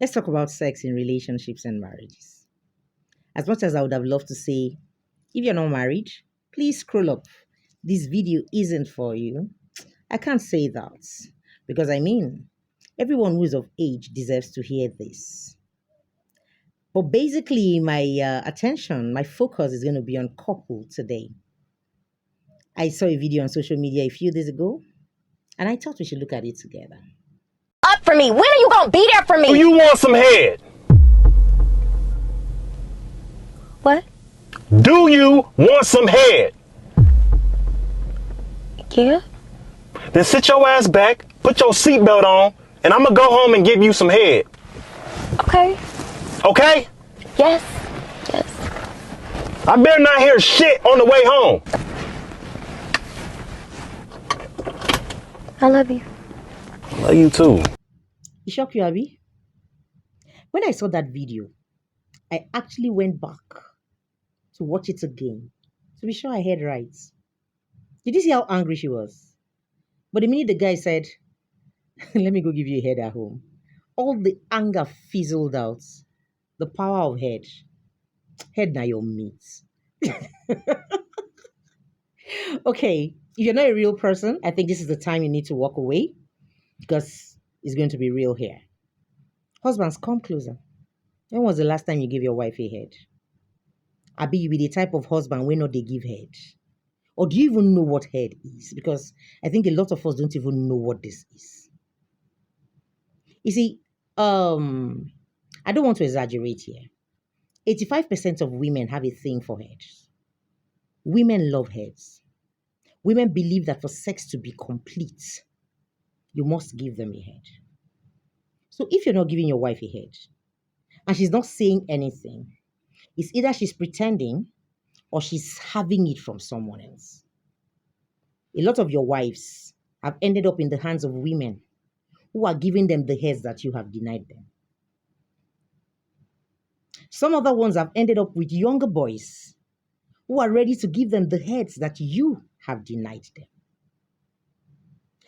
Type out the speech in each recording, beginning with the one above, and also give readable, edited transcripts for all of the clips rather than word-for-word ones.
Let's talk about sex in relationships and marriages. As much as I would have loved to say, if you're not married, please scroll up. This video isn't for you. I can't say that because everyone who is of age deserves to hear this. But basically, my focus is going to be on couple today. I saw a video on social media a few days ago, and I thought we should look at it together. Up for me. When are you gonna be there for me? Do you want some head? What? Do you want some head? Yeah. Then sit your ass back, put your seatbelt on, and I'm gonna go home and give you some head. Okay. Okay? Yes. Yes. I better not hear shit on the way home. I love you. Love you too. It shocked you, Abby? When I saw that video, I actually went back to watch it again to be sure I heard right. Did you see how angry she was? But the minute the guy said, let me go give you a head at home, all the anger fizzled out. The power of head. Head now your meat. Okay, if you're not a real person, I think this is the time you need to walk away because it's going to be real here. Husbands, come closer. When was the last time you gave your wife a head? Abi, you be the type of husband where not they give head. Or do you even know what head is? Because I think a lot of us don't even know what this is. You see, I don't want to exaggerate here. 85% of women have a thing for heads. Women love heads. Women believe that for sex to be complete, you must give them a head. So if you're not giving your wife a head and she's not saying anything, it's either she's pretending or she's having it from someone else. A lot of your wives have ended up in the hands of women who are giving them the heads that you have denied them. Some other ones have ended up with younger boys who are ready to give them the heads that you have denied them.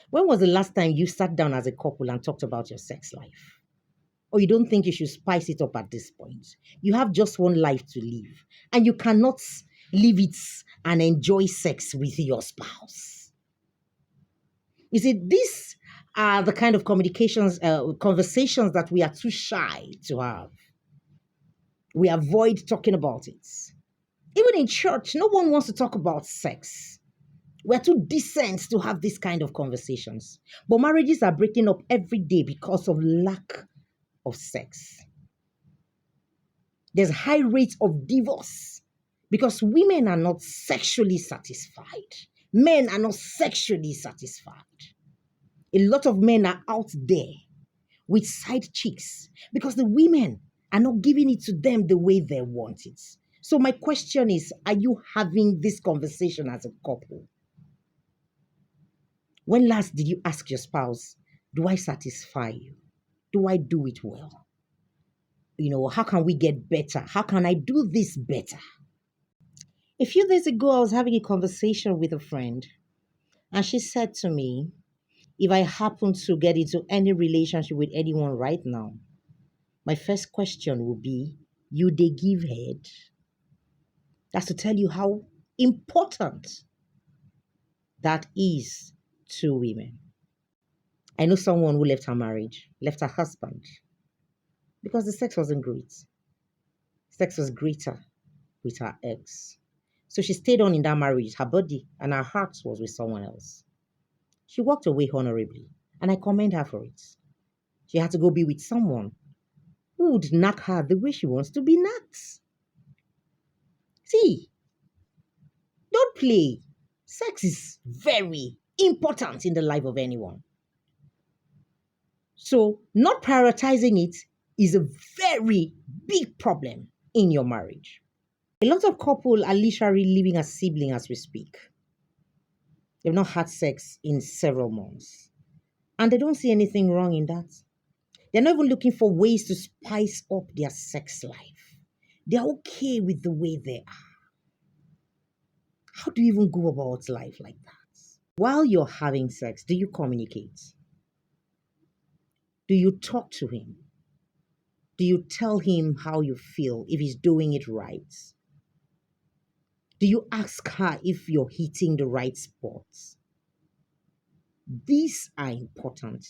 When was the last time you sat down as a couple and talked about your sex life? Or you don't think you should spice it up at this point? You have just one life to live, and you cannot live it and enjoy sex with your spouse. You see, these are the kind of conversations that we are too shy to have. We avoid talking about it. Even in church, no one wants to talk about sex. We're too decent to have these kind of conversations. But marriages are breaking up every day because of lack of sex. There's high rates of divorce because women are not sexually satisfied. Men are not sexually satisfied. A lot of men are out there with side chicks because the women are not giving it to them the way they want it. So my question is, are you having this conversation as a couple? When last did you ask your spouse, do I satisfy you? Do I do it well? How can we get better? How can I do this better? A few days ago, I was having a conversation with a friend, and she said to me, if I happen to get into any relationship with anyone right now, my first question would be, you they give head? That's to tell you how important that is to women. I know someone who left her marriage, left her husband, because the sex wasn't great. Sex was greater with her ex. So she stayed on in that marriage. Her body and her heart was with someone else. She walked away honorably, and I commend her for it. She had to go be with someone who would knock her the way she wants to be knocked. See, don't play. Sex is very important in the life of anyone. So, not prioritizing it is a very big problem in your marriage. A lot of couples are literally living as siblings as we speak. They've not had sex in several months. And they don't see anything wrong in that. They're not even looking for ways to spice up their sex life. They're okay with the way they are. How do you even go about life like that? While you're having sex, do you communicate? Do you talk to him? Do you tell him how you feel if he's doing it right? Do you ask her if you're hitting the right spots? These are important.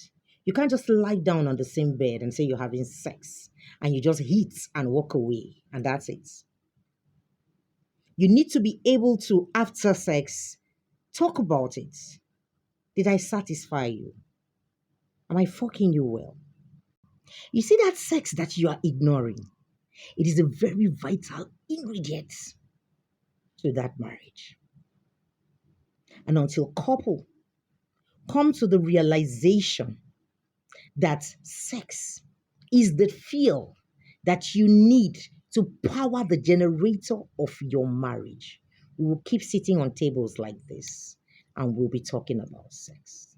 You can't just lie down on the same bed and say you're having sex and you just hit and walk away and that's it. You need to be able to, after sex, talk about it. Did I satisfy you? Am I fucking you well? You see that sex that you are ignoring? It is a very vital ingredient to that marriage. And until couple come to the realization that sex is the fuel that you need to power the generator of your marriage, we will keep sitting on tables like this and we'll be talking about sex.